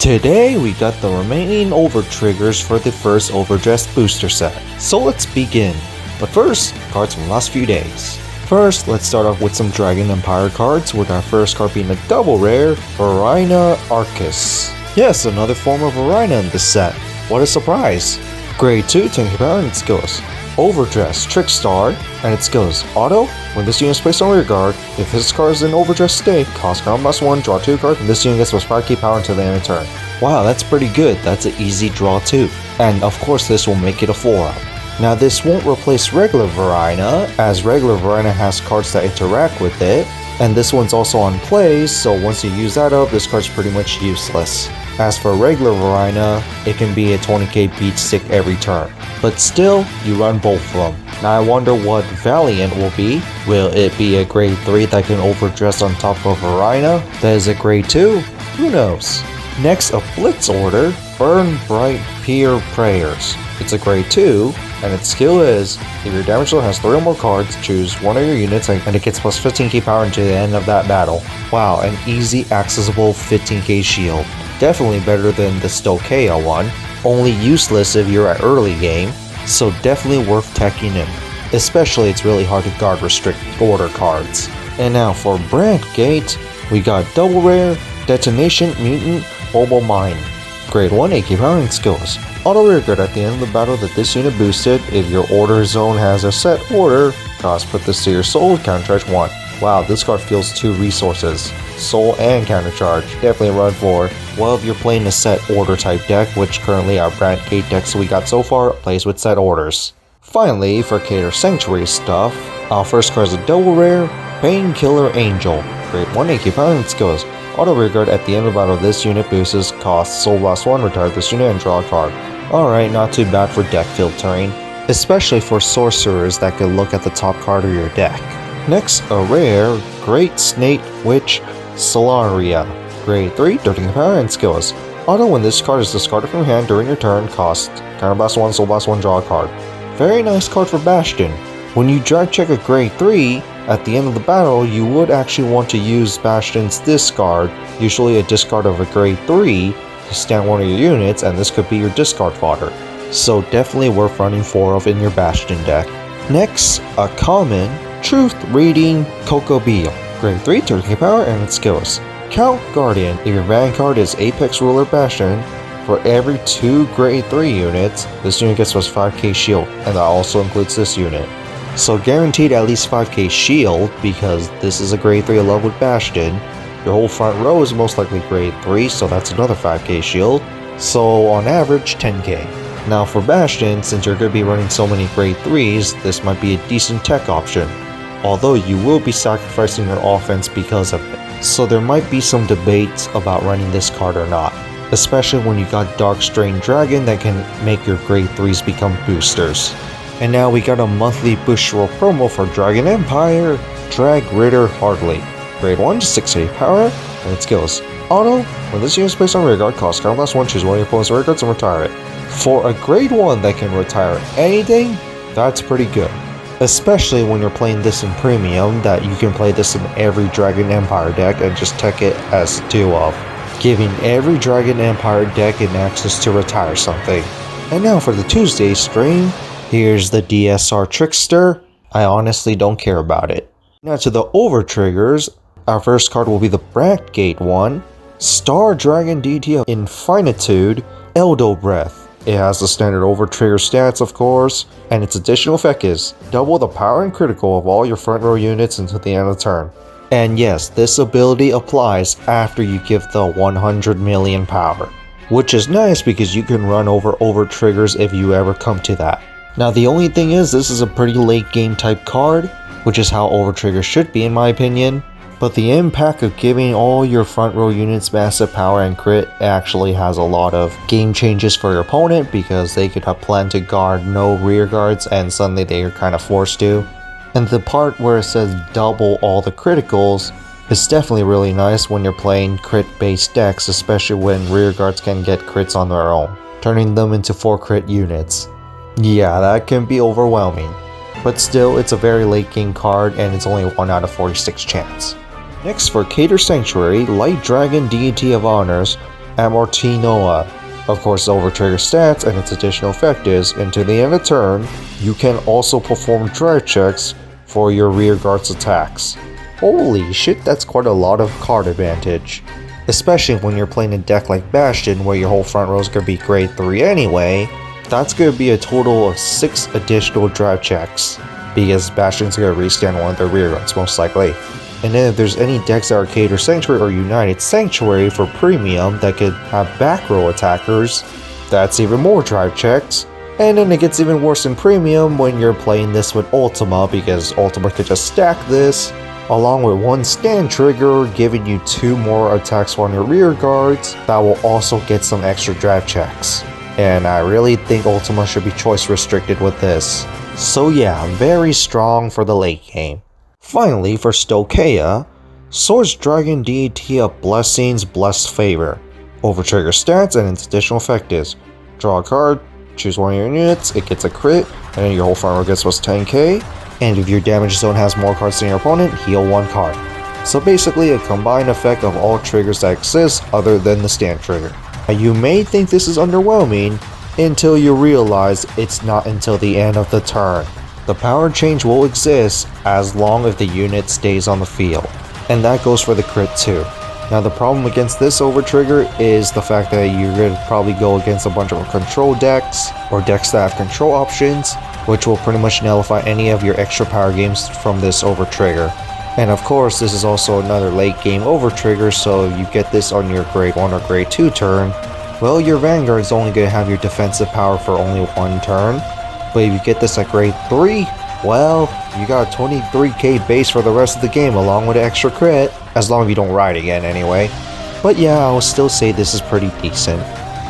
Today we got the remaining over triggers for the first overdressed booster set, so let's begin. But first, cards from the last few days. First, let's start off with some Dragon Empire cards, with our first card being a double rare, Varina Arcus. Yes, another form of Varina in this set. What a surprise! Grade 2 tanky power and its skills. Overdress Trickstar and its skills. Auto, when this unit is placed on rear guard, if this card is in overdress state, cost counter +1, draw 2 cards, and this unit gets plus 5k power until the end of the turn. Wow, that's pretty good. That's an easy draw too. And of course this will make it a 4-up. Now this won't replace regular Varina, as regular Varina has cards that interact with it, and this one's also on plays, so once you use that up, this card's pretty much useless. As for regular Varina, it can be a 20k beat stick every turn. But still, you run both of them. Now I wonder what Valiant will be. Will it be a grade 3 that can overdress on top of Varina? That is a grade 2? Who knows? Next, a Blitz Order, Burn Bright Peer Prayers. It's a grade 2, and its skill is, if your damage zone has 3 or more cards, choose one of your units and it gets plus 15k power until the end of that battle. Wow, an easy accessible 15k shield. Definitely better than the Stokeaya one, only useless if you're at early game, so definitely worth teching in. Especially it's really hard to guard restrict order cards. And now for Brand Gate, we got double rare, Detonation Mutant Mobile Mine. Grade 1 AK power and skills. Auto rear guard at the end of the battle that this unit boosted, if your order zone has a set order, cost put this to your soul, countercharge 1. Wow, this card feels 2 resources. Soul and countercharge, definitely run for. Well, if you're playing a set order type deck, which currently our Brand Gate decks we got so far plays with set orders. Finally, for Keter Sanctuary stuff, our first card is a double rare, Painkiller Angel. Grade 1 AK power and skills. Auto rear guard at the end of the battle this unit boosts, costs Soul Blast 1, retire this unit and draw a card. Alright, not too bad for deck filtering, especially for sorcerers that could look at the top card of your deck. Next, a rare, Great Snake Witch Solaria. Grade 3, Dirty Power and skills. Auto, when this card is discarded from hand during your turn, cost Counterblast 1, Soul Blast 1, draw a card. Very nice card for Bastion. When you drag check a grade 3, at the end of the battle, you would actually want to use Bastion's discard, usually a discard of a grade 3, to stand one of your units, and this could be your discard fodder. So definitely worth running 4 of in your Bastion deck. Next, a common, Truth Reading Kokobeel. Grade 3, 30k power and its skills. Count Guardian, if your Vanguard is Apex Ruler Bastion, for every 2 grade 3 units, this unit gets plus 5k shield, and that also includes this unit. So guaranteed at least 5k shield, because this is a grade 3 along with Bastion. Your whole front row is most likely grade 3, so that's another 5k shield. So on average, 10k. Now for Bastion, since you're going to be running so many grade 3s, this might be a decent tech option. Although you will be sacrificing your offense because of it. So there might be some debates about running this card or not. Especially when you got Dark Strain Dragon that can make your grade 3s become boosters. And now we got a monthly booster roll promo for Dragon Empire, Drag Ritter Hardly. Grade 1 to 6k power, and its skills. Auto, when this unit is placed on rear guard, cost counterblast 1, choose one of your opponent's rear guards and retire it. For a grade 1 that can retire anything, that's pretty good. Especially when you're playing this in premium, that you can play this in every Dragon Empire deck and just tech it as 2 of, giving every Dragon Empire deck an access to retire something. And now for the Tuesday stream, here's the DSR Trickster. I honestly don't care about it. Now to the over triggers, our first card will be the Brand Gate one, Star Dragon DT of Infinitude, Eldo Breath. It has the standard over trigger stats of course, and its additional effect is double the power and critical of all your front row units until the end of the turn. And yes, this ability applies after you give the 100 million power, which is nice because you can run over triggers if you ever come to that. Now the only thing is, this is a pretty late game type card, which is how over triggers should be in my opinion. But the impact of giving all your front row units massive power and crit actually has a lot of game changes for your opponent, because they could have planned to guard no rear guards and suddenly they are kind of forced to. And the part where it says double all the criticals is definitely really nice when you're playing crit based decks, especially when rear guards can get crits on their own, turning them into 4 crit units. Yeah, that can be overwhelming. But still, it's a very late game card and it's only a 1 out of 46 chance. Next for Keter Sanctuary, Light Dragon Deity of Honors, Amortinoa. Of course, overtrigger stats and its additional effect is, until the end of turn, you can also perform drive checks for your rear guard's attacks. Holy shit, that's quite a lot of card advantage. Especially when you're playing a deck like Bastion where your whole front row is going to be grade 3 anyway. That's going to be a total of 6 additional drive checks, because Bastion's going to restand one of their rear guards most likely. And then if there's any decks that are Keter Sanctuary or United Sanctuary for premium that could have back row attackers, that's even more drive checks. And then it gets even worse in premium when you're playing this with Ultima, because Ultima could just stack this along with one stand trigger, giving you 2 more attacks on your rear guards that will also get some extra drive checks. And I really think Ultima should be choice restricted with this. So yeah, very strong for the late game. Finally, for Stokeaya, Swords Dragon deity of Blessings, Blessed Favor. Overtrigger stats and its additional effect is, draw a card, choose one of your units, it gets a crit, and then your whole front row gets plus 10k, and if your damage zone has more cards than your opponent, heal 1 card. So basically a combined effect of all triggers that exist other than the stand trigger. Now you may think this is underwhelming until you realize it's not until the end of the turn. The power change will exist as long as the unit stays on the field, and that goes for the crit too. Now the problem against this overtrigger is the fact that you're going to probably go against a bunch of control decks, or decks that have control options, which will pretty much nullify any of your extra power games from this overtrigger. And of course, this is also another late game overtrigger, so if you get this on your grade 1 or grade 2 turn, well, your Vanguard is only going to have your defensive power for only 1 turn. But if you get this at grade 3, well, you got a 23k base for the rest of the game along with an extra crit, as long as you don't ride again anyway. But yeah, I will still say this is pretty decent.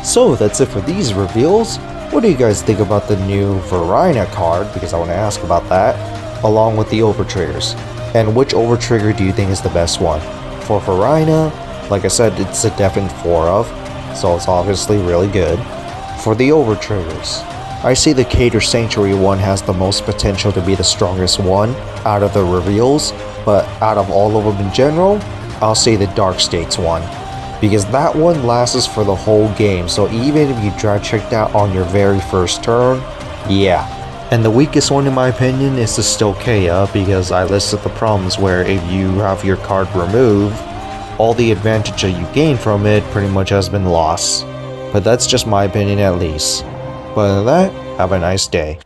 So that's it for these reveals. What do you guys think about the new Varina card, because I want to ask about that, along with the overtriggers? And which overtrigger do you think is the best one? For Varina, like I said, it's a definite 4 of, so it's obviously really good. For the overtriggers, I say the Keter Sanctuary one has the most potential to be the strongest one out of the reveals, but out of all of them in general, I'll say the Dark States one, because that one lasts for the whole game, so even if you drive check that on your very first turn, yeah. And the weakest one in my opinion is the Stokeaya, because I listed the problems where if you have your card removed, all the advantage that you gain from it pretty much has been lost. But that's just my opinion at least. But other than that, have a nice day.